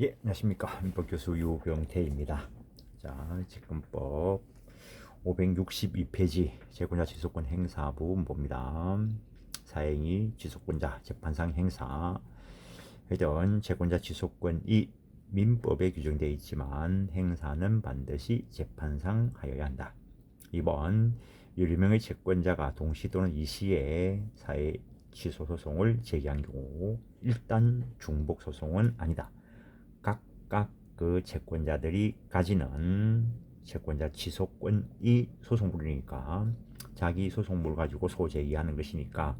예, 안녕하십니까. 민법교수 유병태입니다. 자, 직권법 562페이지 재권자 지속권 행사 부분봅니다. 사행위 지속권자 재판상 행사 회전 재권자 지속권이 민법에 규정되어 있지만 행사는 반드시 재판상 하여야 한다. 2번 여러 명의 채권자가 동시 또는 이시에 사회 취소 소송을 제기한 경우 일단 중복 소송은 아니다. 각각 그 채권자들이 가지는 채권자 지속권이 소송물이니까 자기 소송물 가지고 소제기하는 것이니까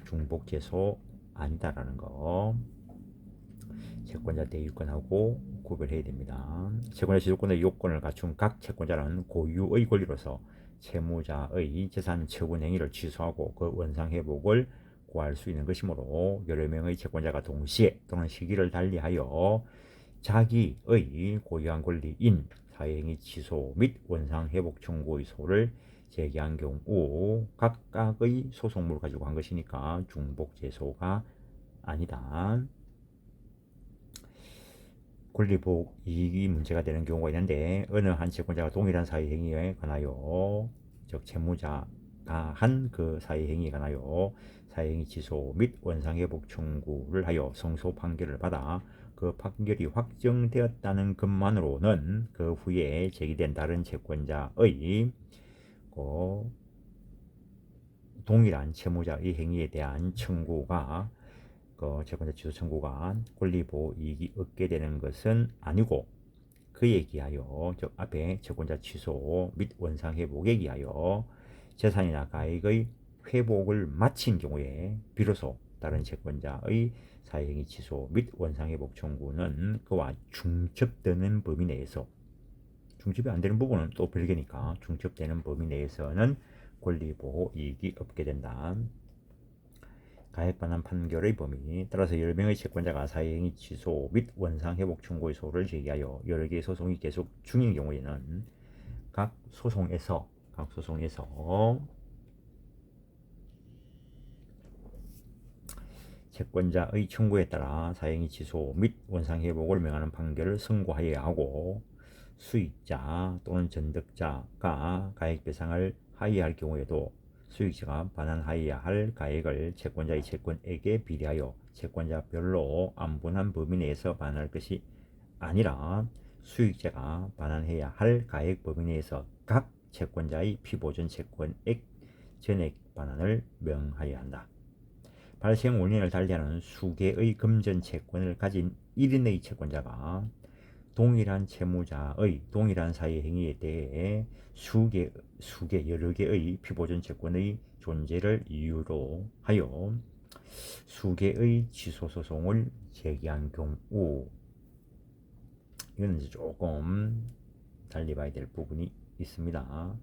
중복 제소 아니다라는 거 채권자 대유권하고 구별해야 됩니다. 채권자 지속권의 요건을 갖춘 각 채권자는 고유의 권리로서 채무자의 재산 처분 행위를 취소하고 그 원상 회복을 구할 수 있는 것이므로 여러 명의 채권자가 동시에 또는 시기를 달리하여 자기의 고유한 권리인 사회행위 취소 및 원상 회복 청구의 소를 제기한 경우 각각의 소송물을 가지고 한 것이니까 중복 제소가 아니다. 권리보호 이익이 문제가 되는 경우가 있는데 어느 한 채권자가 동일한 사회행위에 관하여 즉 채무자가 한 그 사회행위에 관하여 사회행위 취소 및 원상회복 청구를 하여 성소 판결을 받아 그 판결이 확정되었다는 것만으로는 그 후에 제기된 다른 채권자의 동일한 채무자의 행위에 대한 청구가 채권자 취소 청구가 권리보호 이익이 얻게 되는 것은 아니고 그에 기하여 즉 앞에 채권자 취소 및 원상회복에 기하여 재산이나 가액의 회복을 마친 경우에 비로소 다른 채권자의 사회행위 취소 및 원상회복 청구는 그와 중첩되는 범위 내에서 중첩이 안 되는 부분은 또 별개니까 중첩되는 범위 내에서는 권리보호 이익이 없게 된다. 가액반환 판결의 범위 따라서 여러 명의 채권자가 사회행위 취소 및 원상회복 청구의 소를 제기하여 여러 개의 소송이 계속 중인 경우에는 각 소송에서 채권자의 청구에 따라 사회행위 취소 및 원상회복을 명하는 판결을 선고하여야 하고 수익자 또는 전득자가 가액배상을 하여야 할 경우에도 수익자가 반환하여야 할 가액을 채권자의 채권액에 비례하여 채권자별로 안분한 범위 내에서 반환할 것이 아니라 수익자가 반환해야 할 가액 범위 내에서 각 채권자의 피보전 채권액 전액 반환을 명하여야 한다. 발생 원인을 달리하는 수개의 금전 채권을 가진 1인의 채권자가 동일한 채무자의 동일한 사회 행위에 대해 여러 개의 피보전 채권의 존재를 이유로 하여 수개의 취소 소송을 제기한 경우 이건 이제 조금 달리 봐야 될 부분이 있습니다.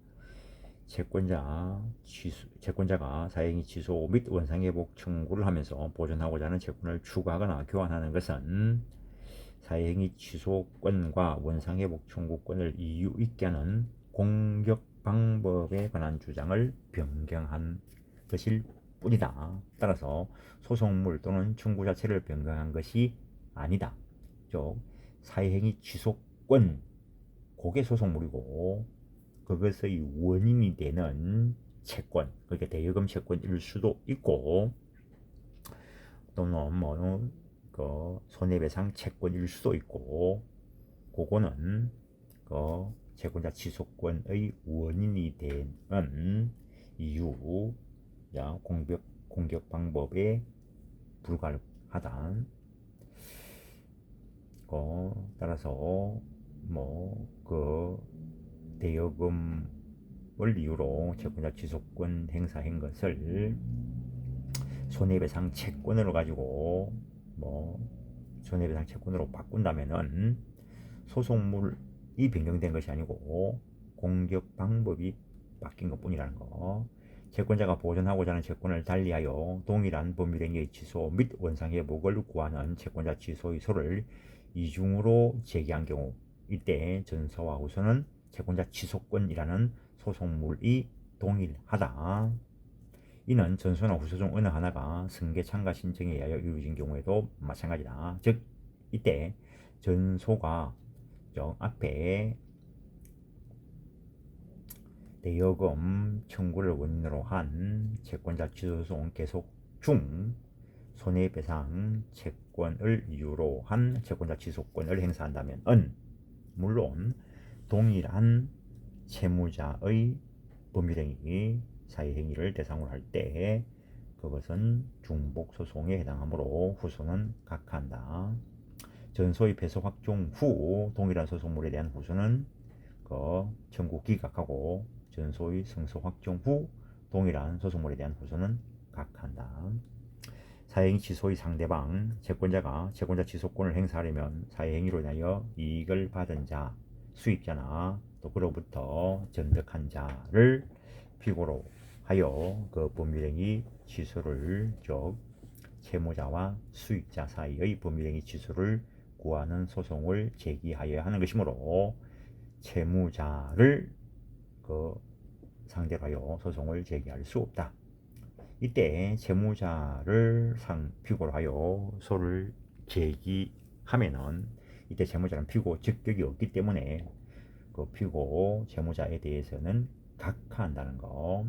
채권자가 사회행위 취소 및 원상회복 청구를 하면서 보존하고자 하는 채권을 추가하거나 교환하는 것은 사회행위 취소권과 원상회복 청구권을 이유 있게 하는 공격 방법에 관한 주장을 변경한 것일 뿐이다. 따라서 소송물 또는 청구 자체를 변경한 것이 아니다. 즉 사회행위 취소권 그게 소송물이고 그것의 원인이 되는 채권, 그러니까 대여금 채권일 수도 있고 또는 손해배상 채권일 수도 있고 그거는 채권자 취소권의 원인이 되는 이유, 공격 방법에 불가하다. 따라서 대여금을 이유로 채권자 취소권 행사한 것을 손해배상 채권으로 가지고 손해배상 채권으로 바꾼다면은 소송물이 변경된 것이 아니고 공격 방법이 바뀐 것 뿐이라는 거. 채권자가 보존하고자 하는 채권을 달리하여 동일한 법률행위의 취소 및 원상회복을 구하는 채권자 취소의 소를 이중으로 제기한 경우 이때 전서와 후서는 채권자 취소권이라는 소송물이 동일하다. 이는 전서나 후서 중 어느 하나가 승계 참가 신청에 의하여 이루어진 경우에도 마찬가지다. 즉 이때 전소가 앞에 대여금 청구를 원인으로 한 채권자 취소소송 계속 중 손해배상 채권을 이유로 한 채권자 취소권을 행사한다면 은 물론 동일한 채무자의 법률행위 사회행위를 대상으로 할 때 그것은 중복소송에 해당하므로 후소는 각하한다. 전소의 패소 확정 후 동일한 소송물에 대한 후소는 청구 기각하고 전소의 승소 확정 후 동일한 소송물에 대한 후소는 각하한다. 사회행위 취소의 상대방 채권자가 채권자 취소권을 행사하려면 사회행위로 인하여 이익을 받은 자, 수익자나 또 그로부터 전득한 자를 피고로 하여 그 법률행위 취소를 즉 채무자와 수익자 사이의 법률행위 취소를 구하는 소송을 제기하여야 하는 것이므로 채무자를 상대로 하여 소송을 제기할 수 없다. 이때 채무자를 피고로 하여 소를 제기하면은 이때 채무자는 피고 적격이 없기 때문에 그 피고 채무자에 대해서는 각하한다는 거.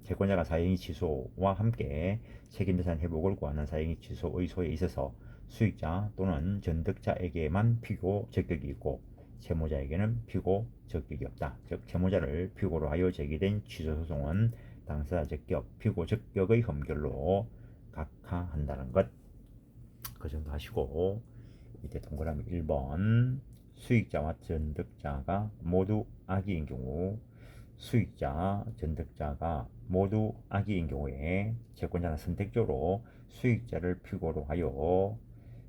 채권자가 사행위 취소와 함께 책임자산 회복을 구하는 사행위 취소 의소에 있어서 수익자 또는 전득자에게만 피고 적격이 있고 채무자에게는 피고 적격이 없다. 즉 채무자를 피고로 하여 제기된 취소소송은 당사자 적격, 피고 적격의 흠결로 각하한다는 것. 그 정도 하시고 이때 동그라미 1번 수익자와 전득자가 모두 악의인 경우 수익자, 전득자가 모두 악의인 경우에 채권자는 선택적으로 수익자를 피고로 하여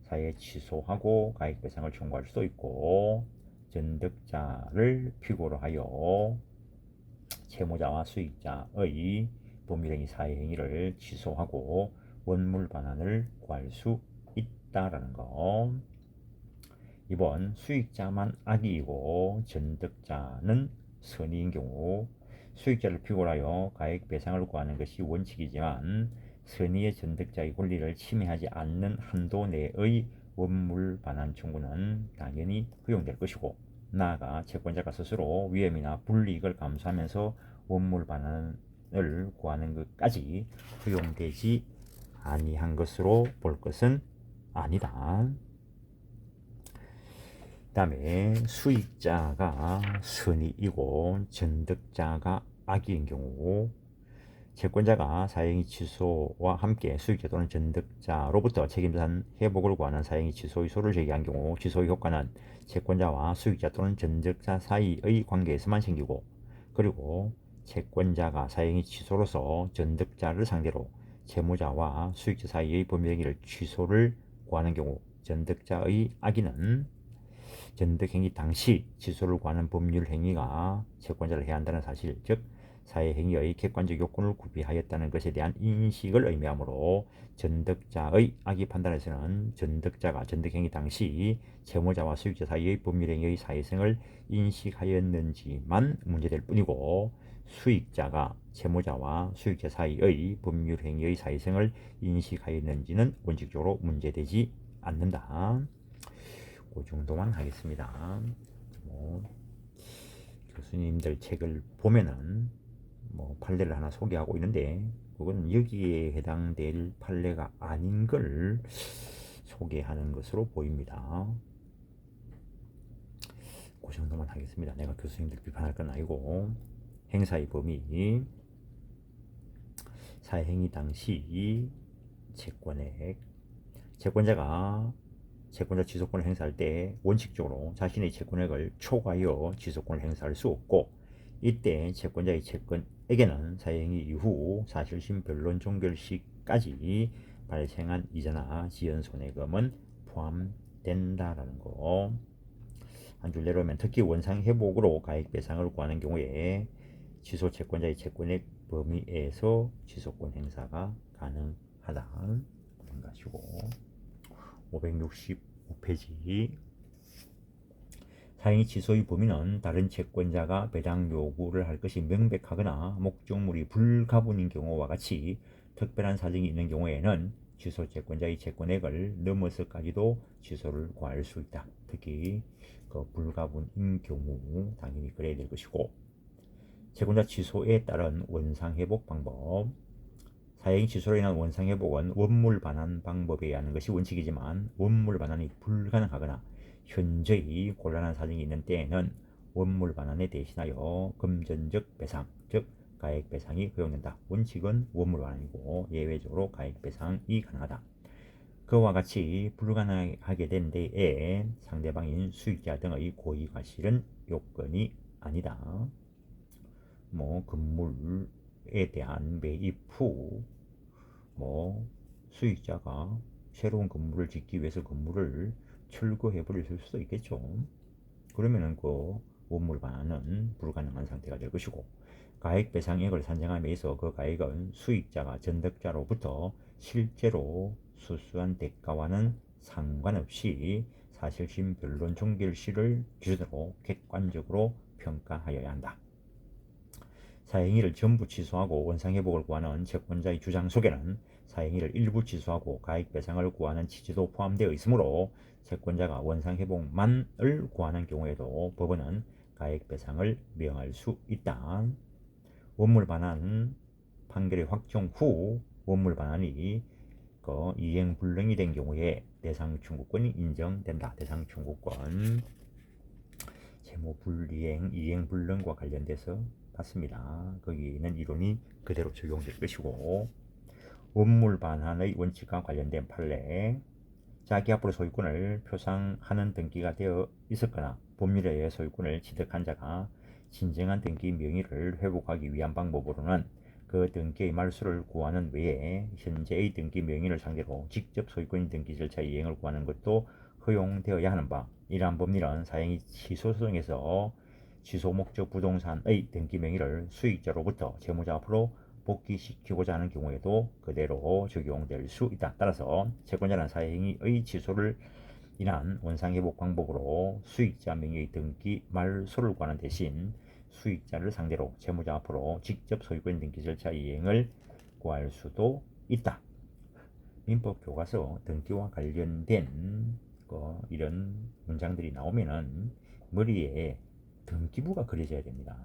사회 취소하고 가액배상을 청구할 수도 있고 전득자를 피고로 하여 채무자와 수익자의 법률행위 사회행위를 취소하고 원물 반환을 구할 수 있다라는 거. 이번 수익자만 악의이고 전득자는 선의인 경우 수익자를 피고로 하여 가액 배상을 구하는 것이 원칙이지만 선의의 전득자의 권리를 침해하지 않는 한도 내의 원물 반환 청구는 당연히 허용될 것이고 나아가 채권자가 스스로 위험이나 불이익을 감수하면서 원물 반환을 구하는 것까지 허용되지 아니한 것으로 볼 것은 아니다. 그 다음에 수익자가 선의이고 전득자가 악의인 경우 채권자가 사행위 취소와 함께 수익자 또는 전득자로부터 책임자산 회복을 구하는 사행위 취소의 소를 제기한 경우 취소의 효과는 채권자와 수익자 또는 전득자 사이의 관계에서만 생기고 그리고 채권자가 사행위 취소로서 전득자를 상대로 채무자와 수익자 사이의 법률행위를 취소를 구하는 경우 전득자의 악의는 전득행위 당시 취소를 구하는 법률행위가 채권자를 해야 한다는 사실 즉 사회행위의 객관적 요건을 구비하였다는 것에 대한 인식을 의미하므로 전득자의 악의 판단에서는 전득자가 전득행위 당시 채무자와 수익자 사이의 법률행위의 사회성을 인식하였는지만 문제될 뿐이고 수익자가 채무자와 수익자 사이의 법률행위의 사회성을 인식하였는지는 원칙적으로 문제되지 않는다. 그 정도만 하겠습니다. 교수님들 책을 보면은 판례를 하나 소개하고 있는데 그건 여기에 해당될 판례가 아닌 걸 소개하는 것으로 보입니다. 그 정도만 하겠습니다. 내가 교수님들 비판할 건 아니고 행사의 범위 사회행위 당시 채권액 채권자가 채권자 취소권을 행사할 때 원칙적으로 자신의 채권액을 초과하여 취소권을 행사할 수 없고 이때 채권자의 채권에게는 사회행위 이후 사실심 변론 종결 시까지 발생한 이자나 지연손해금은 포함된다라는 거. 한 줄 내려오면 특히 원상회복으로 가액배상을 구하는 경우에 취소 채권자의 채권액 범위에서 취소권 행사가 가능하다. 넘어가시고 565페이지 사행위 취소의 범위는 다른 채권자가 배당 요구를 할 것이 명백하거나 목적물이 불가분인 경우와 같이 특별한 사정이 있는 경우에는 취소 채권자의 채권액을 넘어서까지도 취소를 구할 수 있다. 특히 그 불가분인 경우 당연히 그래야 될 것이고, 채권자 취소에 따른 원상회복 방법. 사행위 취소로 인한 원상회복은 원물 반환 방법에 의한 것이 원칙이지만 원물 반환이 불가능하거나 현저히 곤란한 사정이 있는 때에는 원물 반환에 대신하여 금전적 배상, 즉 가액 배상이 허용된다. 원칙은 원물 반환이고 예외적으로 가액 배상이 가능하다. 그와 같이 불가능하게 된 데에 상대방인 수익자 등의 고의 과실은 요건이 아니다. 건물에 대한 매입 후 수익자가 새로운 건물을 짓기 위해서 건물을 철거해 버릴 수도 있겠죠. 그러면은 그 원물 반환은 불가능한 상태가 될 것이고, 가액 배상액을 산정함에 있어 그 가액은 수익자가 전득자로부터 실제로 수수한 대가와는 상관없이 사실심 변론 종결시를 기준으로 객관적으로 평가하여야 한다. 사행위를 전부 취소하고 원상회복을 구하는 채권자의 주장 속에는 사행위를 일부 취소하고 가액배상을 구하는 취지도 포함되어 있으므로 채권자가 원상회복만을 구하는 경우에도 법원은 가액배상을 명할 수 있다. 원물 반환 판결의 확정 후 원물 반환이 이행불능이 된 경우에 대상 청구권이 인정된다. 대상 청구권 채무불이행 이행불능과 관련돼서 봤습니다. 거기는 이론이 그대로 적용될 것이고, 원물 반환의 원칙과 관련된 판례. 자기 앞으로 소유권을 표상하는 등기가 되어 있었거나 법률에 의해 소유권을 취득한 자가 진정한 등기 명의를 회복하기 위한 방법으로는 그 등기의 말소를 구하는 외에 현재의 등기 명의를 상대로 직접 소유권 등기 절차 이행을 구하는 것도 허용되어야 하는 바, 이러한 법률은 사행위 취소 소송에서 취소 목적 부동산의 등기 명의를 수익자로부터 채무자 앞으로 복귀시키고자 하는 경우에도 그대로 적용될 수 있다. 따라서 채권자는 사행위의 취소를 인한 원상회복 방법으로 수익자 명의의 등기 말소를 구하는 대신 수익자를 상대로 채무자 앞으로 직접 소유권 등기 절차 이행을 구할 수도 있다. 민법 교과서 등기와 관련된 이런 문장들이 나오면은 머리에 등기부가 그려져야 됩니다.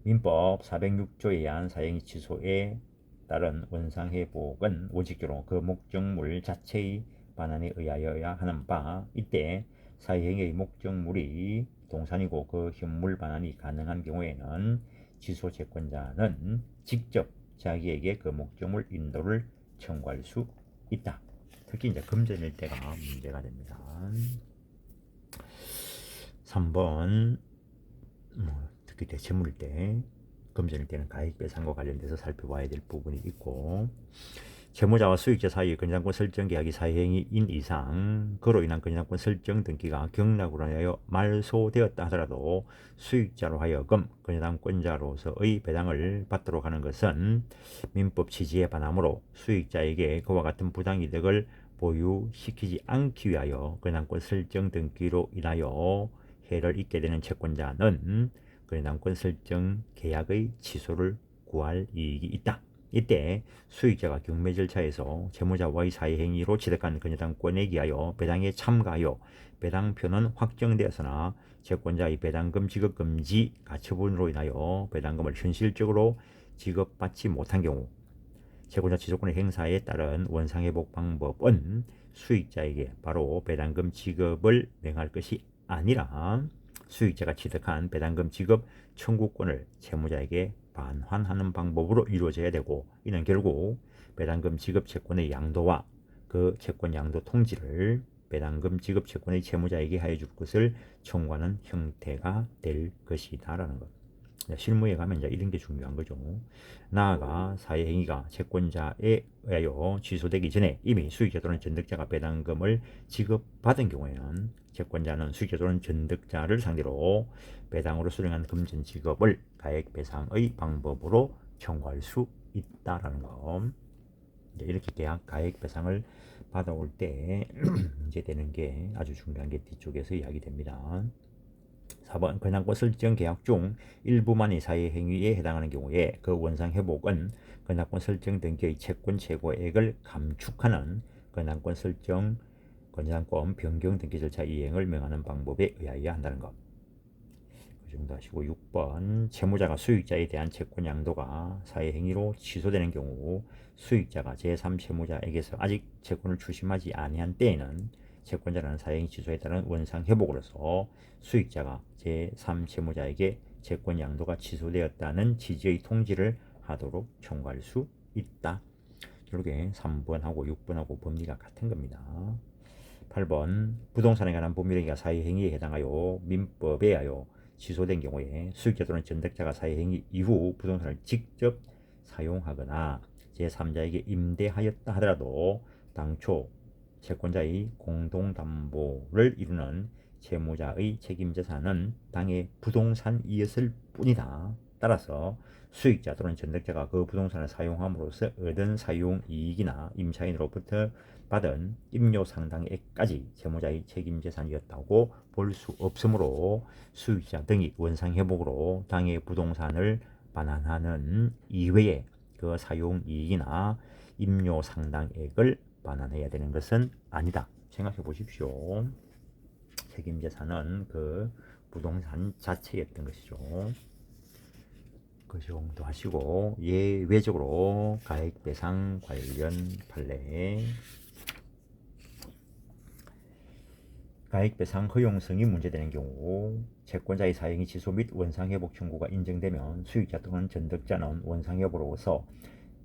민법 406조에 의한 사행위 취소에 따른 원상회복은 원칙적으로 그 목적물 자체의 반환에 의하여야 하는 바, 이때 사행위의 목적물이 동산이고 그 현물 반환이 가능한 경우에는 취소 채권자는 직접 자기에게 그 목적물 인도를 청구할 수 있다. 특히 이제 금전일 때가 문제가 됩니다. 3번 특히 대체물일 때, 금전일 때는 가액배상과 관련돼서 살펴봐야 될 부분이 있고, 채무자와 수익자 사이의 건전권 설정 계약이 사행위인 이상 그로 인한 건전권 설정 등기가 경락으로 하여 말소되었다 하더라도 수익자로 하여금 건전권자로서의 배당을 받도록 하는 것은 민법 취지에 반하므로 수익자에게 그와 같은 부당이득을 보유시키지 않기 위하여 건전권 설정 등기로 인하여 해를 입게 되는 채권자는 건전권 설정 계약의 취소를 구할 이익이 있다. 이때 수익자가 경매 절차에서 채무자와의 사회행위로 취득한 건전권에 기하여 배당에 참가하여 배당표는 확정되었으나 채권자의 배당금 지급 금지 가처분으로 인하여 배당금을 현실적으로 지급받지 못한 경우, 채권자 취소권의 행사에 따른 원상회복 방법은 수익자에게 바로 배당금 지급을 명할 것이 아니라 수익자가 취득한 배당금 지급 청구권을 채무자에게 반환하는 방법으로 이루어져야 되고, 이는 결국 배당금 지급 채권의 양도와 그 채권 양도 통지를 배당금 지급 채권의 채무자에게 하여 줄 것을 청구하는 형태가 될 것이다 라는 것. 실무에 가면 이제 이런 게 중요한 거죠. 나아가 사회행위가 채권자에 의하여 취소되기 전에 이미 수익자 또는 전득자가 배당금을 지급받은 경우에는 채권자는 수익자 또는 전득자를 상대로 배당으로 수령한 금전 지급을 가액배상의 방법으로 청구할 수 있다라는 거. 이렇게 계약 가액배상을 받아올 때 문제되는 게 아주 중요한 게 뒤쪽에서 이야기됩니다. 4번 권한권 설정 계약 중 일부만이 사회 행위에 해당하는 경우에 그 원상 회복은 권한권 설정 등기의 채권 최고액을 감축하는 권한권 설정 권한권 변경 등기 절차 이행을 명하는 방법에 의하여야 한다는 것. 그 정도 하시고 6번 채무자가 수익자에 대한 채권 양도가 사회 행위로 취소되는 경우 수익자가 제3채무자에게서 아직 채권을 추심하지 아니한 때에는 채권자는 사회행위 취소에 따른 원상 회복으로서 수익자가 제3채무자에게 채권 양도가 취소되었다는 취지의 통지를 하도록 청구할 수 있다. 이렇게 3번하고 6번하고 법리가 같은 겁니다. 8번 부동산에 관한 법률행위가 사회행위에 해당하여 민법에 의하여 취소된 경우에 수익자 또는 전득자가 사회행위 이후 부동산을 직접 사용하거나 제3자에게 임대하였다 하더라도 당초 채권자의 공동담보를 이루는 채무자의 책임재산은 당의 부동산이었을 뿐이다. 따라서 수익자 또는 전득자가 그 부동산을 사용함으로써 얻은 사용이익이나 임차인으로부터 받은 임료 상당액까지 채무자의 책임재산이었다고 볼 수 없으므로 수익자 등이 원상회복으로 당의 부동산을 반환하는 이외에 그 사용이익이나 임료 상당액을 반환해야 되는 것은 아니다. 생각해 보십시오. 책임재산은 그 부동산 자체였던 것이죠. 그 정도 하시고 예외적으로 가액배상 관련 판례 가액배상 허용성이 문제되는 경우 채권자의 사행위 취소 및 원상회복 청구가 인정되면 수익자 또는 전득자는 원상회복으로서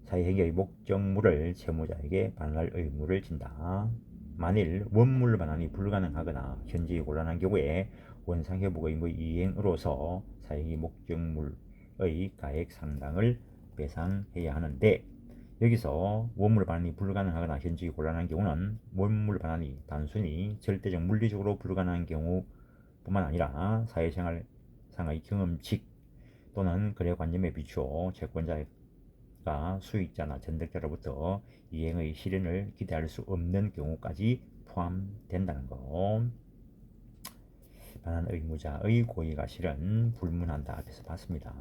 사행위의 목적물을 채무자에게 반환할 의무를 진다. 만일 원물 반환이 불가능하거나 현저히 곤란한 경우에 원상회복 의무 이행으로서 사행위 목적물의 가액 상당을 배상해야 하는데 여기서 원물 반환이 불가능하거나 현저히 곤란한 경우는 원물 반환이 단순히 절대적 물리적으로 불가능한 경우뿐만 아니라 사회생활상의 경험칙 또는 거래관념에 비추어 채권자가 수익자나 전득자로부터 이행의 실현을 기대할 수 없는 경우까지 포함된다는 것. 반환 의무자의 고의가 실은 불문한다. 앞에서 봤습니다.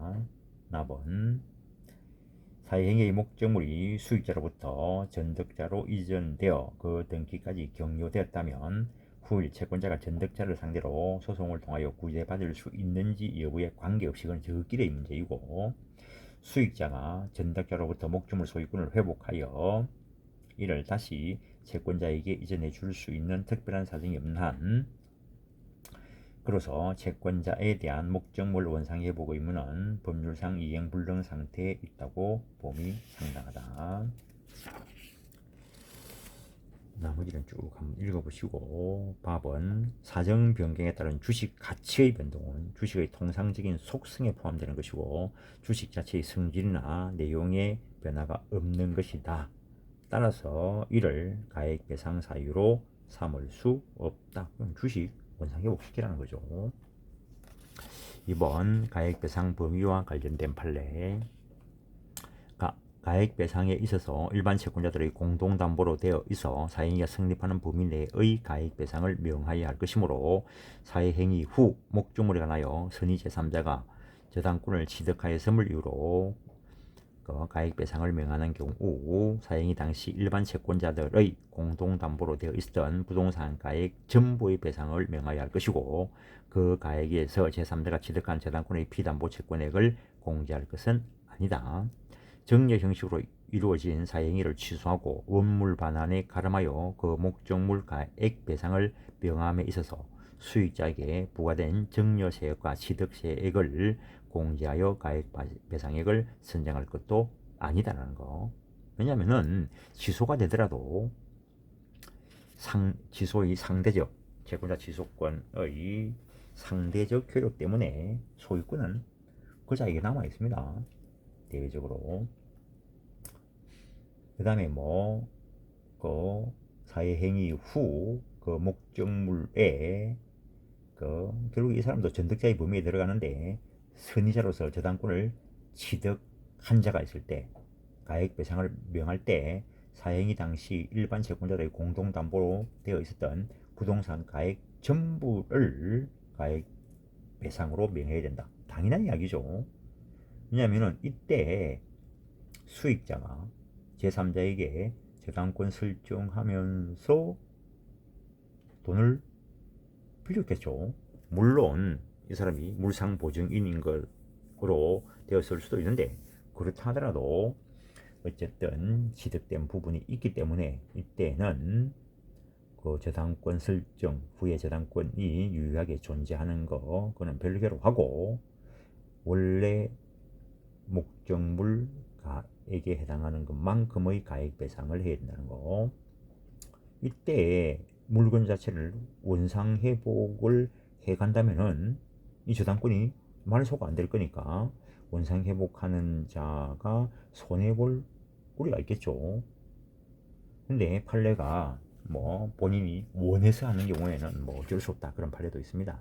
나번 사회행위의 목적물이 수익자로부터 전득자로 이전되어 그 등기까지 격려되었다면 후일 채권자가 전득자를 상대로 소송을 통하여 구제받을 수 있는지 여부에 관계없이 그건 저끼리의 문제이고 수익자가 전득자로부터 목적물 소유권을 회복하여 이를 다시 채권자에게 이전해 줄 수 있는 특별한 사정이 없는 한 그로서 채권자에 대한 목적물 원상회복 의무는 법률상 이행 불능 상태에 있다고 봄이 상당하다. 나머지는 쭉 한번 읽어보시고 밥은 사정 변경에 따른 주식 가치의 변동은 주식의 통상적인 속성에 포함되는 것이고 주식 자체의 성질이나 내용의 변화가 없는 것이다. 따라서 이를 가액배상 사유로 삼을 수 없다. 그럼 주식 원상회복시키라는 거죠. 2번 가액배상 범위와 관련된 판례 가액배상에 있어서 일반 채권자들의 공동담보로 되어 있어 사행위가 성립하는 범위 내의 가액배상을 명하여야 할 것이므로 사회행위 후 목적물에 관하여 선의 제3자가 저당권을 취득하였음을 이유로 가액배상을 명하는 경우 사행위 당시 일반 채권자들의 공동담보로 되어 있었던 부동산 가액 전부의 배상을 명하여야 할 것이고 그 가액에서 제3자가 취득한 저당권의 피담보 채권액을 공제할 것은 아니다. 정려 형식으로 이루어진 사행위를 취소하고 원물 반환에 가름하여 그 목적물 가액 배상을 명함에 있어서 수익자에게 부과된 정려세액과 취득세액을 공제하여 가액 배상액을 선정할 것도 아니다라는 거. 왜냐하면은 취소가 되더라도 취소의 상대적 채권자 취소권의 상대적 효력 때문에 소유권은 그 자에게 남아 있습니다. 대외적으로. 그 다음에 그 사회행위 후 그 목적물에 결국 이 사람도 전득자의 범위에 들어가는데 선의자로서 저당권을 취득한 자가 있을 때 가액배상을 명할 때 사행위 당시 일반 채권자들의 공동담보로 되어 있었던 부동산 가액 전부를 가액 배상으로 명해야 된다. 당연한 이야기죠. 왜냐하면 이때 수익자가 제3자에게 저당권 설정하면서 돈을 빌렸겠죠. 물론 이 사람이 물상보증인인 것으로 되었을 수도 있는데, 그렇다 하더라도 어쨌든 취득된 부분이 있기 때문에 이때는 그 저당권 설정 후에 저당권이 유효하게 존재하는 거, 그거는 별개로 하고, 원래 목적물 가액에 해당하는 것만큼의 가액 배상을 해야 된다는 거. 이때 물건 자체를 원상 회복을 해 간다면은 이 저당권이 말소가 안 될 거니까 원상 회복하는 자가 손해 볼 우리가 있겠죠. 근데 판례가 뭐 본인이 원해서 하는 경우에는 뭐 어쩔 수 없다, 그런 판례도 있습니다.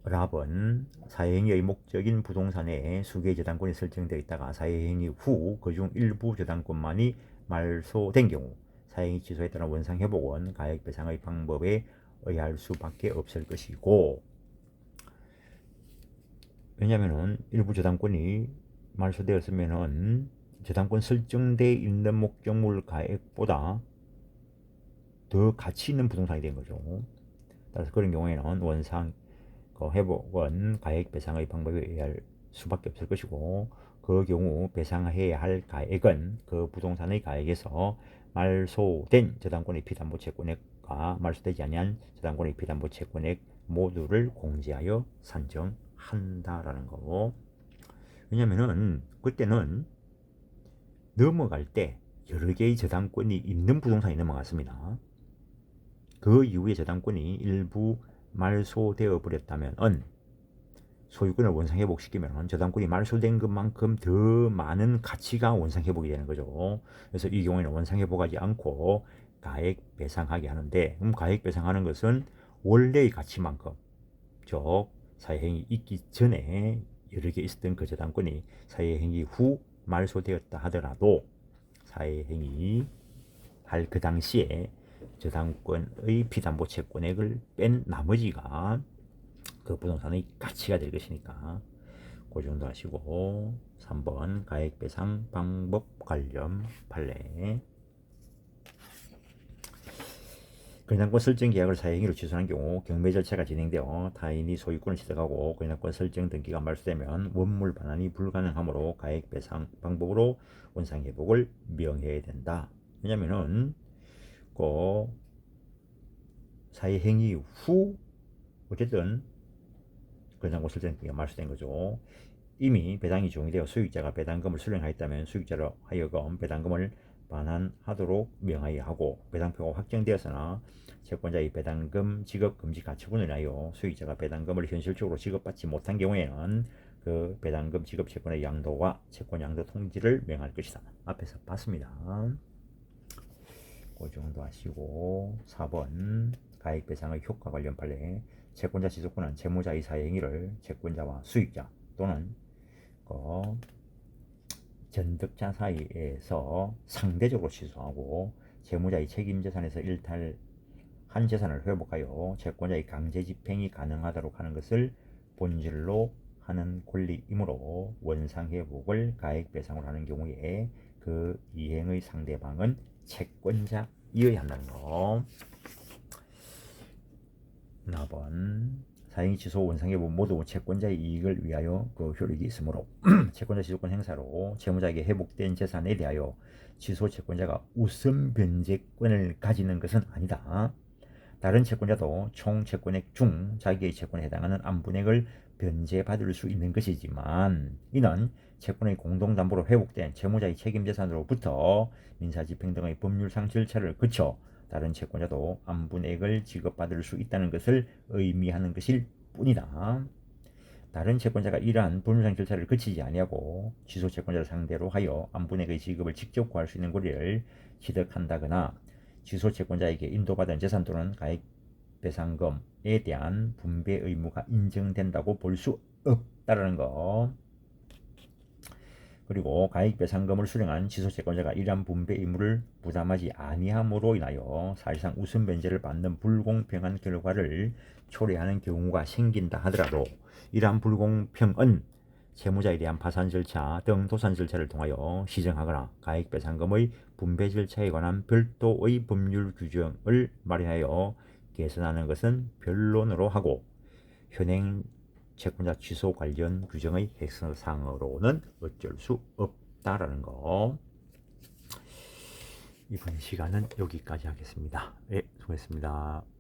랍은 사회행위의 목적인 부동산에 수개의 저당권이 설정되어 있다가 사회행위 후 그중 일부 저당권만이 말소된 경우 사회행위 취소에 따른 원상회복은 가액배상의 방법에 의할 수밖에 없을 것이고, 왜냐면은 일부 저당권이 말소되었으면은 저당권 설정되어 있는 목적물 가액보다 더 가치 있는 부동산이 된 거죠. 따라서 그런 경우에는 원상 회복은 가액 배상의 방법에 의할 수밖에 없을 것이고, 그 경우 배상해야 할 가액은 그 부동산의 가액에서 말소된 저당권의 피담보 채권액과 말소되지 아니한 저당권의 피담보 채권액 모두를 공제하여 산정한다라는 거고, 왜냐면은 그때는 넘어갈 때 여러 개의 저당권이 있는 부동산이 넘어갔습니다. 그 이후에 저당권이 일부 말소되어 버렸다면 소유권을 원상회복시키면 저당권이 말소된 것만큼 더 많은 가치가 원상회복이 되는 거죠. 그래서 이 경우에는 원상회복하지 않고 가액 배상하게 하는데, 가액 배상하는 것은 원래의 가치만큼, 즉 사회행위 있기 전에 여러 개 있었던 그 저당권이 사회행위 후 말소되었다 하더라도 사회행위 할 그 당시에 저당권의 피담보 채권액을 뺀 나머지가 그 부동산의 가치가 될 것이니까 그 정도 하시고, 3번 가액배상 방법 관련 판례. 권리당권 설정 계약을 사회행위로 취소한 경우 경매 절차가 진행되어 타인이 소유권을 취득하고 권리당권 설정 등기가 말소되면 원물 반환이 불가능하므로 가액배상 방법으로 원상회복을 명해야 된다. 왜냐면은 그 사회행위 후 어쨌든 권리당권 설정 등기가 말소된 거죠. 이미 배당이 종료되어 수익자가 배당금을 수령하였다면 수익자로 하여금 배당금을 반환하도록 명하여 하고, 배당표가 확정되었으나 채권자의 배당금 지급 금지 가처분을 인하여 수익자가 배당금을 현실적으로 지급받지 못한 경우에는 그 배당금 지급 채권의 양도와 채권 양도 통지를 명할 것이다. 앞에서 봤습니다. 그 정도 하시고, 4번 가액배상의 효과 관련 판례. 채권자 지속권은 채무자의 사회행위를 채권자와 수익자 또는 전득자 사이에서 상대적으로 취소하고 채무자의 책임재산에서 일탈한 재산을 회복하여 채권자의 강제 집행이 가능하도록 하는 것을 본질로 하는 권리이므로 원상회복을 가액배상으로 하는 경우에 그 이행의 상대방은 채권자이어야 한다는 거. 4번 사행위 취소 원상회복 모두 채권자의 이익을 위하여 그 효력이 있으므로 채권자 지속권 행사로 채무자에게 회복된 재산에 대하여 취소 채권자가 우선 변제권을 가지는 것은 아니다. 다른 채권자도 총 채권액 중 자기의 채권에 해당하는 안분액을 변제받을 수 있는 것이지만, 이는 채권의 공동담보로 회복된 채무자의 책임재산으로부터 민사집행 등의 법률상 절차를 거쳐 다른 채권자도 안분액을 지급받을 수 있다는 것을 의미하는 것일 뿐이다. 다른 채권자가 이러한 법률상 절차를 거치지 아니하고 취소 채권자를 상대로 하여 안분액의 지급을 직접 구할 수 있는 권리를 취득한다거나 취소 채권자에게 인도받은 재산 또는 가액배상금에 대한 분배 의무가 인정된다고 볼 수 없다라는 거. 그리고 가액배상금을 수령한 지속채권자가 이러한 분배 의무를 부담하지 아니함으로 인하여 사실상 우선 변제를 받는 불공평한 결과를 초래하는 경우가 생긴다 하더라도 이러한 불공평은 채무자에 대한 파산 절차 등 도산 절차를 통하여 시정하거나 가액배상금의 분배 절차에 관한 별도의 법률 규정을 마련하여 개선하는 것은 변론으로 하고 현행 채권자 취소 관련 규정의 해석상으로는 어쩔 수 없다라는 거. 이번 시간은 여기까지 하겠습니다. 네, 수고했습니다.